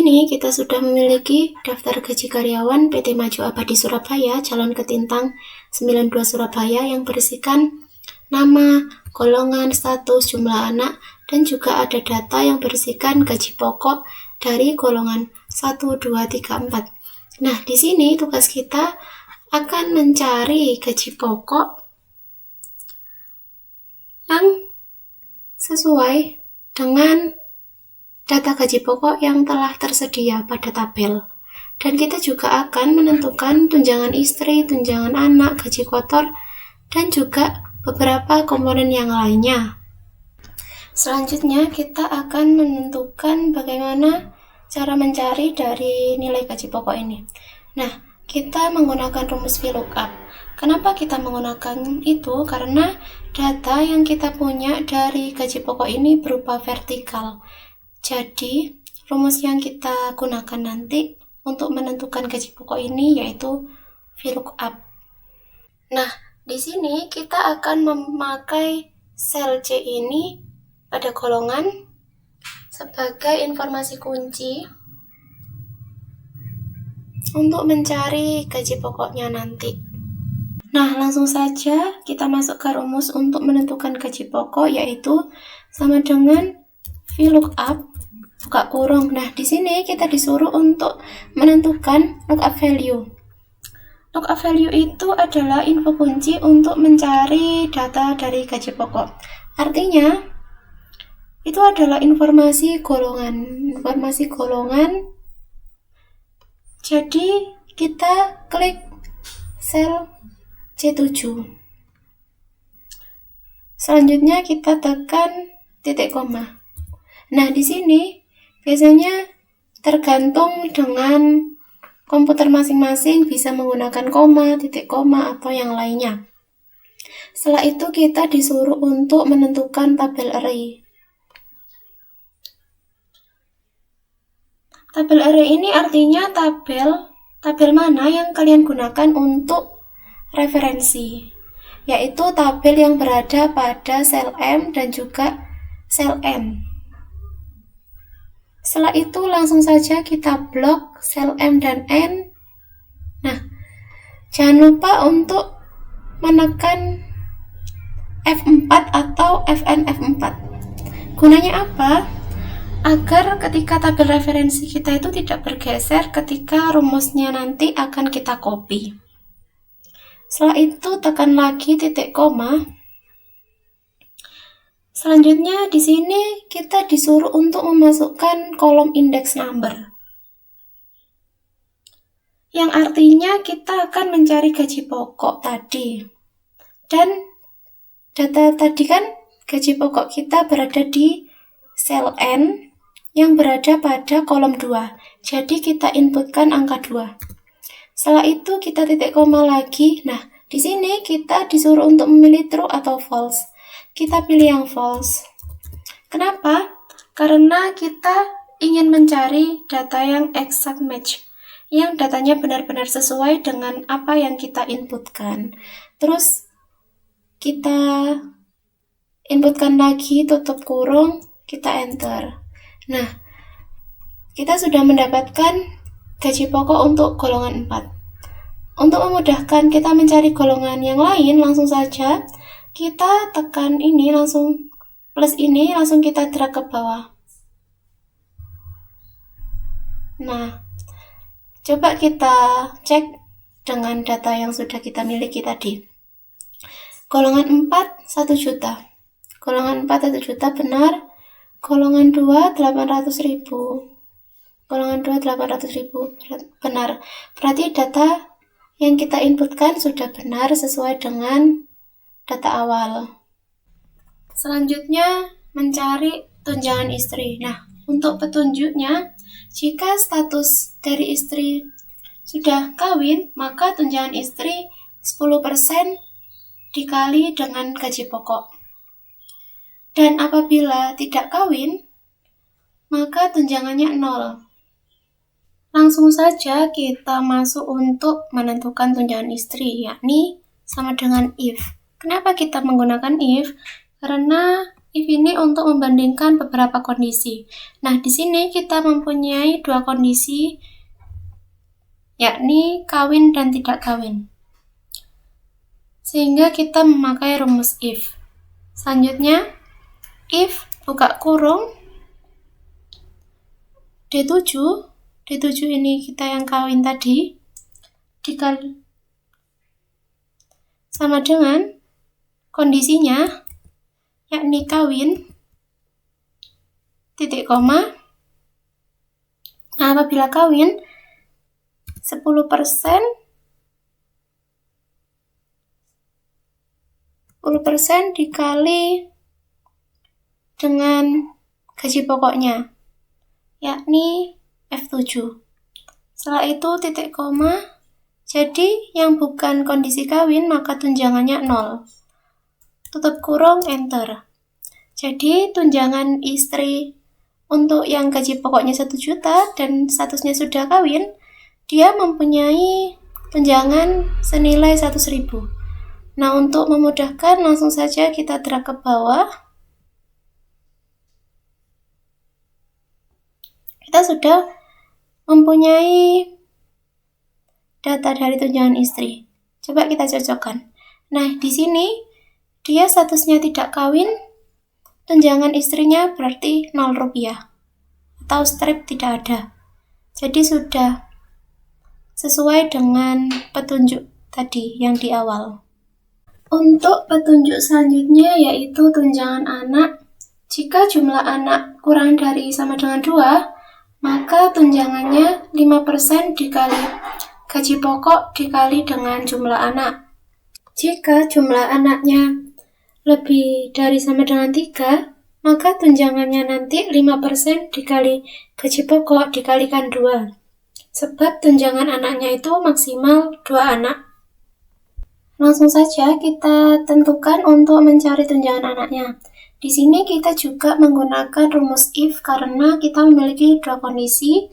sini kita sudah memiliki daftar gaji karyawan PT Maju Abadi Surabaya, Jalan Ketintang 92 Surabaya yang berisikan nama, golongan, status, jumlah anak, dan juga ada data yang berisikan gaji pokok dari golongan 1, 2, 3, 4. Nah, di sini tugas kita akan mencari gaji pokok yang sesuai dengan data gaji pokok yang telah tersedia pada tabel. Dan kita juga akan menentukan tunjangan istri, tunjangan anak, gaji kotor, dan juga beberapa komponen yang lainnya. Selanjutnya kita akan menentukan bagaimana cara mencari dari nilai gaji pokok ini. Nah, kita menggunakan rumus VLOOKUP. Kenapa kita menggunakan itu? Karena data yang kita punya dari gaji pokok ini berupa vertikal. Jadi, rumus yang kita gunakan nanti untuk menentukan gaji pokok ini yaitu VLOOKUP. Nah, di sini kita akan memakai sel C ini pada golongan sebagai informasi kunci untuk mencari gaji pokoknya nanti. Nah, langsung saja kita masuk ke rumus untuk menentukan gaji pokok yaitu sama dengan VLOOKUP buka kurung. Nah, di sini kita disuruh untuk menentukan lookup value. Lookup value itu adalah info kunci untuk mencari data dari gaji pokok. Artinya, itu adalah informasi golongan. Jadi, kita klik sel C7. Selanjutnya kita tekan titik koma. Nah, di sini biasanya tergantung dengan komputer masing-masing bisa menggunakan koma, titik koma, atau yang lainnya. Setelah itu kita disuruh untuk menentukan tabel array. Tabel array ini artinya tabel mana yang kalian gunakan untuk referensi, yaitu tabel yang berada pada sel M dan juga sel N. Setelah itu langsung saja kita blok sel M dan N. Nah, jangan lupa untuk menekan F4 atau FN F4. Gunanya apa? Agar ketika tabel referensi kita itu tidak bergeser ketika rumusnya nanti akan kita copy. Setelah itu tekan lagi titik koma. Selanjutnya di sini kita disuruh untuk memasukkan kolom index number. Yang artinya kita akan mencari gaji pokok tadi. Dan data tadi kan gaji pokok kita berada di sel N yang berada pada kolom 2. Jadi kita inputkan angka 2. Setelah itu kita titik koma lagi. Nah, di sini kita disuruh untuk memilih true atau false. Kita pilih yang false. Kenapa? Karena kita ingin mencari data yang exact match, yang datanya benar-benar sesuai dengan apa yang kita inputkan. Terus kita inputkan lagi, tutup kurung, kita enter. Nah, kita sudah mendapatkan gaji pokok untuk golongan 4. Untuk memudahkan kita mencari golongan yang lain, langsung saja kita tekan ini, langsung plus ini, langsung kita drag ke bawah. Nah, coba kita cek dengan data yang sudah kita miliki tadi. Golongan 4, 1 juta. Golongan 4, 1 juta benar. Golongan 2, 800.000. Golongan 2, 800.000 benar. Berarti data yang kita inputkan sudah benar sesuai dengan data awal. Selanjutnya mencari tunjangan istri. Nah, untuk petunjuknya, jika status dari istri sudah kawin, maka tunjangan istri 10% dikali dengan gaji pokok. Dan apabila tidak kawin, maka tunjangannya 0. Langsung saja kita masuk untuk menentukan tunjangan istri, yakni sama dengan if. Kenapa kita menggunakan if? Karena if ini untuk membandingkan beberapa kondisi. Nah, di sini kita mempunyai dua kondisi, yakni kawin dan tidak kawin. Sehingga kita memakai rumus if. Selanjutnya, if buka kurung D7 ini kita yang kawin tadi, dikali sama dengan kondisinya, yakni kawin, titik koma. Nah, apabila kawin, 10% dikali dengan gaji pokoknya, yakni F7. Setelah itu titik koma. Jadi yang bukan kondisi kawin maka tunjangannya 0. Tutup kurung, enter. Jadi tunjangan istri untuk yang gaji pokoknya 1 juta dan statusnya sudah kawin, dia mempunyai tunjangan senilai 100.000. Nah, untuk memudahkan langsung saja kita drag ke bawah. Kita sudah mempunyai data dari tunjangan istri. Coba kita cocokkan. Nah, di sini dia statusnya tidak kawin, tunjangan istrinya berarti 0 rupiah atau strip tidak ada. Jadi sudah sesuai dengan petunjuk tadi yang di awal. Untuk petunjuk selanjutnya yaitu tunjangan anak. Jika jumlah anak kurang dari sama dengan 2, maka tunjangannya 5% dikali gaji pokok dikali dengan jumlah anak. Jika jumlah anaknya lebih dari sama dengan 3, maka tunjangannya nanti 5% dikali gaji pokok dikalikan 2. Sebab tunjangan anaknya itu maksimal 2 anak. Langsung saja kita tentukan untuk mencari tunjangan anaknya. Di sini kita juga menggunakan rumus if karena kita memiliki dua kondisi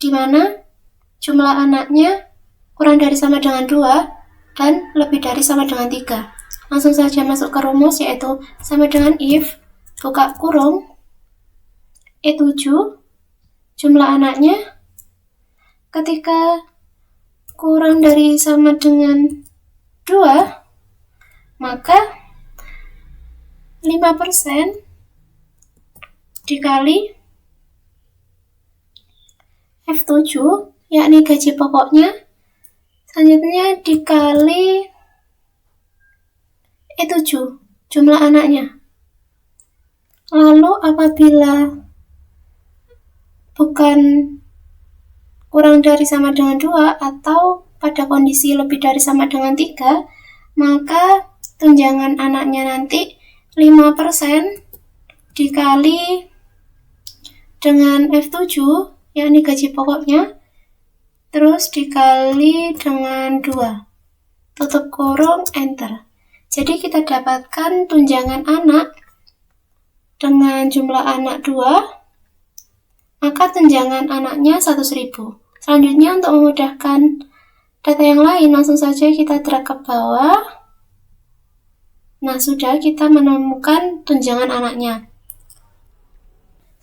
di mana jumlah anaknya kurang dari sama dengan 2 dan lebih dari sama dengan 3. Langsung saja masuk ke rumus yaitu sama dengan if buka kurung E7 jumlah anaknya ketika kurang dari sama dengan 2, maka 5% dikali F7 yakni gaji pokoknya, selanjutnya dikali E7 jumlah anaknya. Lalu apabila bukan kurang dari sama dengan 2 atau pada kondisi lebih dari sama dengan 3, maka tunjangan anaknya nanti 5% dikali dengan F7 yakni gaji pokoknya, terus dikali dengan 2. Tutup kurung, enter. Jadi kita dapatkan tunjangan anak dengan jumlah anak 2, maka tunjangan anaknya 100.000. Selanjutnya untuk memudahkan data yang lain, langsung saja kita drag ke bawah. Nah, sudah kita menemukan tunjangan anaknya.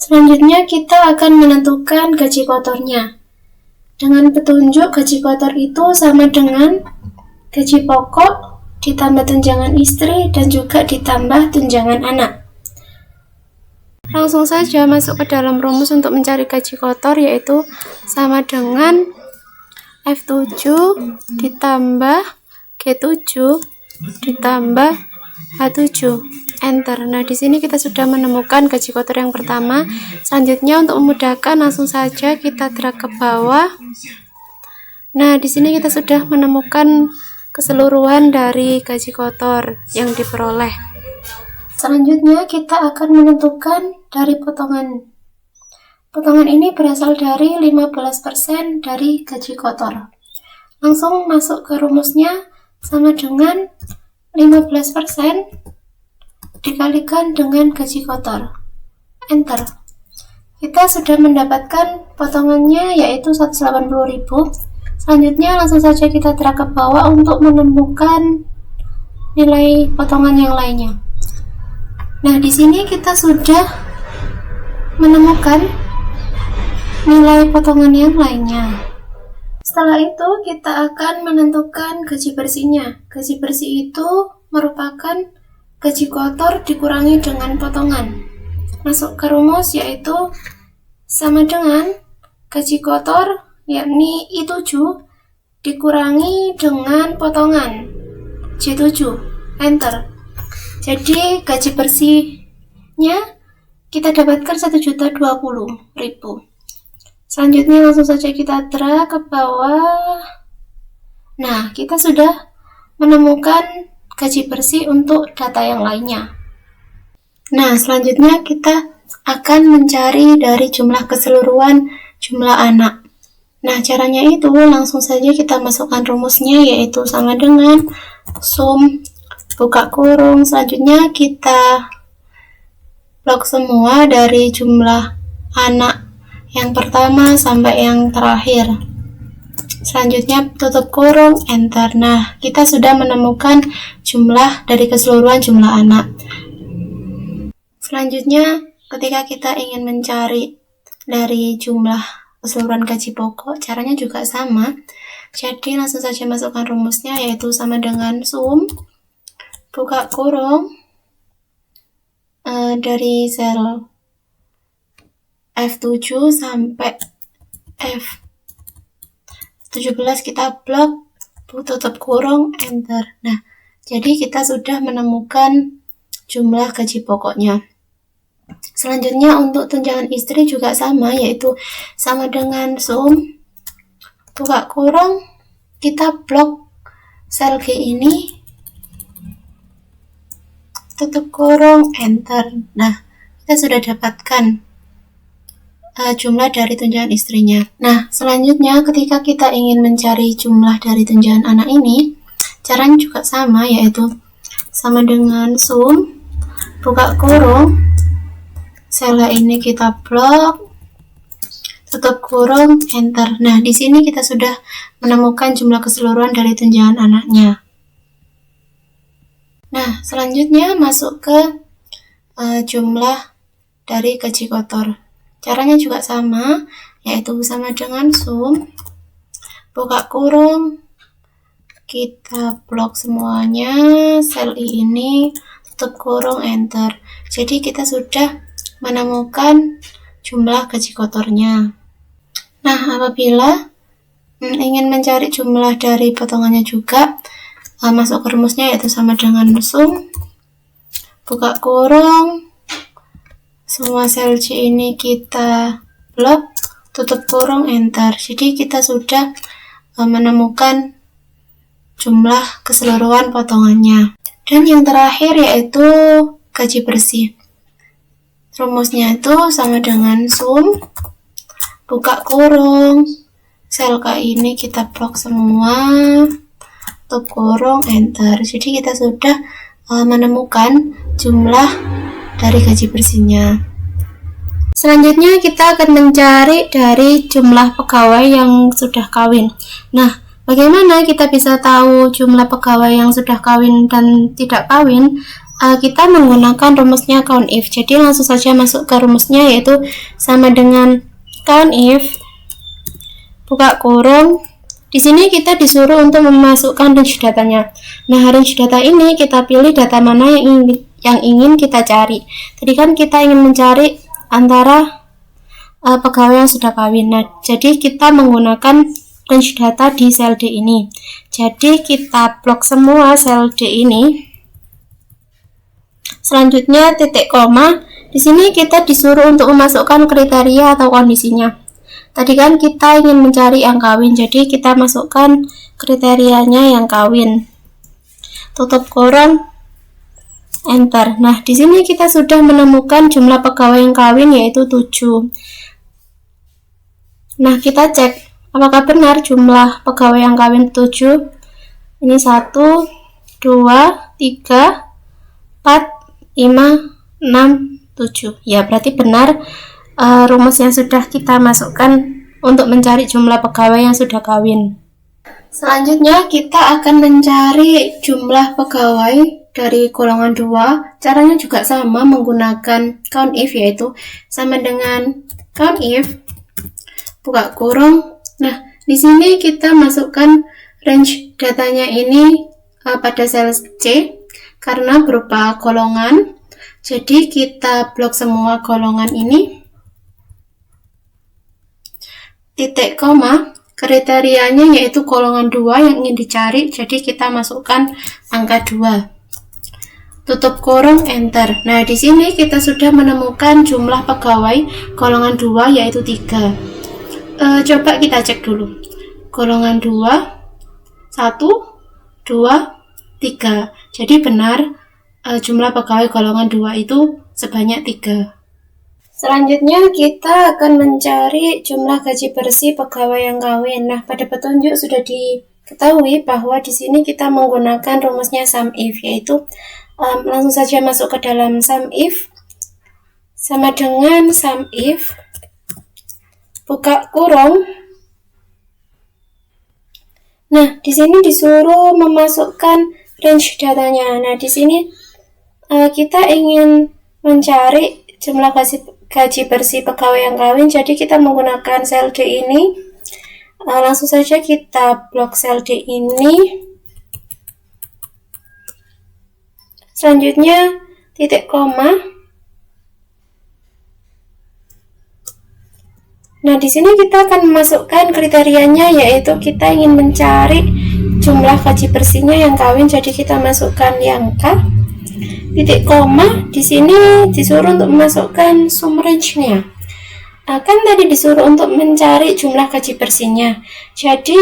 Selanjutnya kita akan menentukan gaji kotornya. Dengan petunjuk gaji kotor itu sama dengan gaji pokok ditambah tunjangan istri dan juga ditambah tunjangan anak. Langsung saja masuk ke dalam rumus untuk mencari gaji kotor yaitu sama dengan F7 ditambah G7 ditambah H7, enter. Nah, di sini kita sudah menemukan gaji kotor yang pertama. Selanjutnya untuk memudahkan langsung saja kita drag ke bawah. Nah, di sini kita sudah menemukan keseluruhan dari gaji kotor yang diperoleh. Selanjutnya kita akan menentukan dari potongan. Potongan ini berasal dari 15% dari gaji kotor. Langsung masuk ke rumusnya sama dengan 15% dikalikan dengan gaji kotor. Enter. Kita sudah mendapatkan potongannya yaitu 180.000. Selanjutnya langsung saja kita drag ke bawah untuk menemukan nilai potongan yang lainnya. Nah, di sini kita sudah menemukan nilai potongan yang lainnya. Setelah itu kita akan menentukan gaji bersihnya. Gaji bersih itu merupakan gaji kotor dikurangi dengan potongan. Masuk ke rumus yaitu sama dengan gaji kotor yakni I7 dikurangi dengan potongan J7, enter. Jadi gaji bersihnya kita dapatkan 1.020.000. Selanjutnya langsung saja kita drag ke bawah. Nah, kita sudah menemukan gaji bersih untuk data yang lainnya. Nah, selanjutnya kita akan mencari dari jumlah keseluruhan jumlah anak. Nah, caranya itu langsung saja kita masukkan rumusnya yaitu sama dengan sum buka kurung. Selanjutnya kita blok semua dari jumlah anak yang pertama sampai yang terakhir. Selanjutnya tutup kurung, enter. Nah, kita sudah menemukan jumlah dari keseluruhan jumlah anak. Selanjutnya, ketika kita ingin mencari dari jumlah keseluruhan gaji pokok, caranya juga sama. Jadi langsung saja masukkan rumusnya yaitu sama dengan sum buka kurung dari sel F7 sampai F17 kita blok, tutup kurung, enter. Nah, jadi kita sudah menemukan jumlah gaji pokoknya. Selanjutnya untuk tunjangan istri juga sama, yaitu sama dengan sum buka kurung, kita blok sel G ini, tutup kurung, enter. Nah, kita sudah dapatkan jumlah dari tunjangan istrinya. Nah, selanjutnya ketika kita ingin mencari jumlah dari tunjangan anak ini, caranya juga sama, yaitu sama dengan sum buka kurung, sel ini kita blok, tutup kurung, enter. Nah, di sini kita sudah menemukan jumlah keseluruhan dari tunjangan anaknya. Nah, selanjutnya masuk ke jumlah dari gaji kotor. Caranya juga sama, yaitu sama dengan sum buka kurung, kita blok semuanya, sel I ini, tutup kurung, enter. Jadi kita sudah menemukan jumlah gaji kotornya. Nah, apabila ingin mencari jumlah dari potongannya juga, masuk ke rumusnya yaitu sama dengan sum buka kurung, semua sel C ini kita blok, tutup kurung, enter. Jadi kita sudah menemukan jumlah keseluruhan potongannya. Dan yang terakhir yaitu gaji bersih. Rumusnya itu sama dengan sum buka kurung, sel K ini kita blok semua, tutup kurung, enter. Jadi kita sudah menemukan jumlah dari gaji bersihnya. Selanjutnya kita akan mencari dari jumlah pegawai yang sudah kawin. Nah, bagaimana kita bisa tahu jumlah pegawai yang sudah kawin dan tidak kawin? Kita menggunakan rumusnya count if. Jadi langsung saja masuk ke rumusnya yaitu sama dengan count if buka kurung. Di sini kita disuruh untuk memasukkan range datanya. Nah, range data ini kita pilih data mana yang ingin kita cari. Tadi kan kita ingin mencari antara pegawai yang sudah kawin. Nah, jadi kita menggunakan range data di sel D ini. Jadi kita blok semua sel D ini. Selanjutnya titik koma. Di sini kita disuruh untuk memasukkan kriteria atau kondisinya. Tadi kan kita ingin mencari yang kawin, jadi kita masukkan kriterianya yang kawin. Tutup kurung, enter. Nah, di sini kita sudah menemukan jumlah pegawai yang kawin yaitu 7. Nah, kita cek apakah benar jumlah pegawai yang kawin 7. Ini 1, 2, 3, 4, 5, 6, 7. Ya, berarti benar rumus yang sudah kita masukkan untuk mencari jumlah pegawai yang sudah kawin. Selanjutnya kita akan mencari jumlah pegawai dari golongan 2. Caranya juga sama menggunakan COUNTIF, yaitu sama dengan COUNTIF buka kurung. Nah, di sini kita masukkan range datanya ini pada sel C karena berupa golongan. Jadi kita blok semua golongan ini. Titik koma, kriterianya yaitu golongan 2 yang ingin dicari, jadi kita masukkan angka 2. Tutup kurung, enter. Nah, di sini kita sudah menemukan jumlah pegawai golongan 2 yaitu 3. Coba kita cek dulu. Golongan 2, 1, 2, 3. Jadi benar jumlah pegawai golongan 2 itu sebanyak 3. Selanjutnya kita akan mencari jumlah gaji bersih pegawai yang kawin. Nah, pada petunjuk sudah diketahui bahwa di sini kita menggunakan rumusnya SUMIF, yaitu langsung saja masuk ke dalam SUMIF sama dengan SUMIF buka kurung. Nah, di sini disuruh memasukkan range datanya. Nah, di sini kita ingin mencari jumlah gaji bersih pegawai yang kawin, jadi kita menggunakan sel D ini. Langsung saja kita blok sel D ini. Selanjutnya titik koma. Nah, di sini kita akan memasukkan kriterianya, yaitu kita ingin mencari jumlah gaji bersihnya yang kawin, jadi kita masukkan yang K. Titik koma, di sini disuruh untuk memasukkan sum range-nya. Kan tadi disuruh untuk mencari jumlah gaji bersihnya. Jadi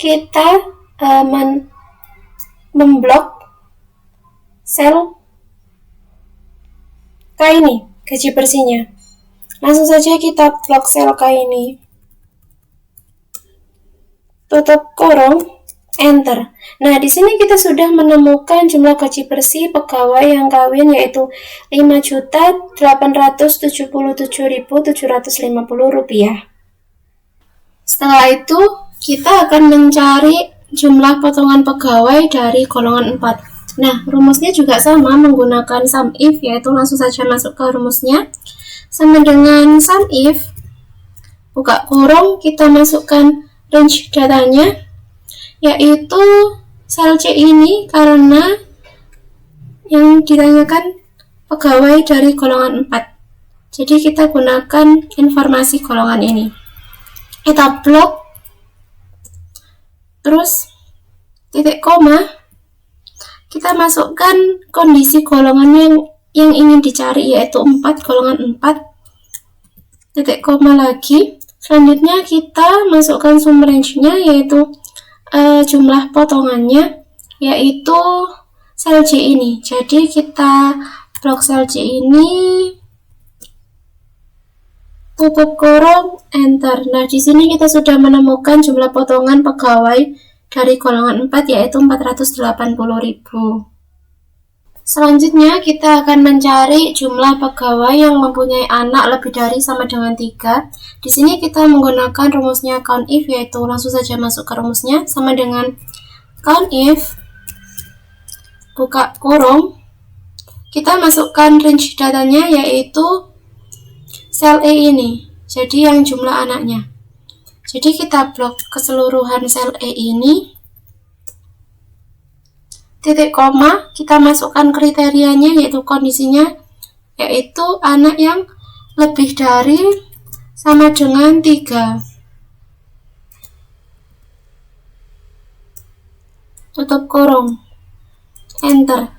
kita memblok sel K ini, gaji bersihnya. Langsung saja kita blok sel K ini. Tutup kurung, enter. Nah, di sini kita sudah menemukan jumlah gaji bersih pegawai yang kawin yaitu Rp5.877.750. Setelah itu, kita akan mencari jumlah potongan pegawai dari golongan 4. Nah, rumusnya juga sama menggunakan SUMIF, yaitu langsung saja masuk ke rumusnya. Sama dengan SUMIF buka kurung, kita masukkan range datanya, yaitu sel C ini karena yang ditanyakan pegawai dari golongan 4. Jadi kita gunakan informasi golongan ini. Kita blok. Terus titik koma. Kita masukkan kondisi golongan yang ingin dicari, yaitu 4, golongan 4. Titik koma lagi. Selanjutnya kita masukkan sum range-nya, yaitu jumlah potongannya, yaitu sel C ini. Jadi kita blok sel C ini, tutup kurung, enter. Nah, di sini kita sudah menemukan jumlah potongan pegawai dari golongan 4 yaitu 480.000. Selanjutnya kita akan mencari jumlah pegawai yang mempunyai anak lebih dari sama dengan 3. Di sini kita menggunakan rumusnya COUNTIF, yaitu langsung saja masuk ke rumusnya sama dengan COUNTIF buka kurung. Kita masukkan range datanya, yaitu sel E ini. Jadi yang jumlah anaknya. Jadi kita blok keseluruhan sel E ini. Titik koma, kita masukkan kriterianya, yaitu kondisinya, yaitu anak yang lebih dari sama dengan 3. Tutup kurung, enter.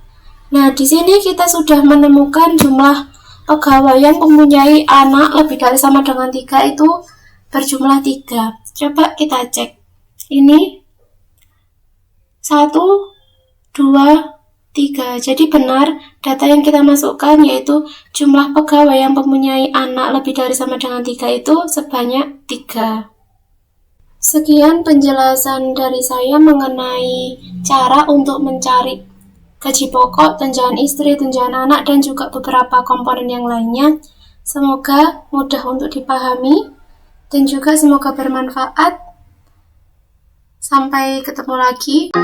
Nah, di sini kita sudah menemukan jumlah pegawai yang mempunyai anak lebih dari sama dengan 3 itu berjumlah 3. Coba kita cek. Ini 1, 2, 3. Jadi benar data yang kita masukkan, yaitu jumlah pegawai yang mempunyai anak lebih dari sama dengan 3 itu sebanyak 3. Sekian penjelasan dari saya mengenai cara untuk mencari gaji pokok, tunjangan istri, tunjangan anak, dan juga beberapa komponen yang lainnya. Semoga mudah untuk dipahami dan juga semoga bermanfaat. Sampai ketemu lagi.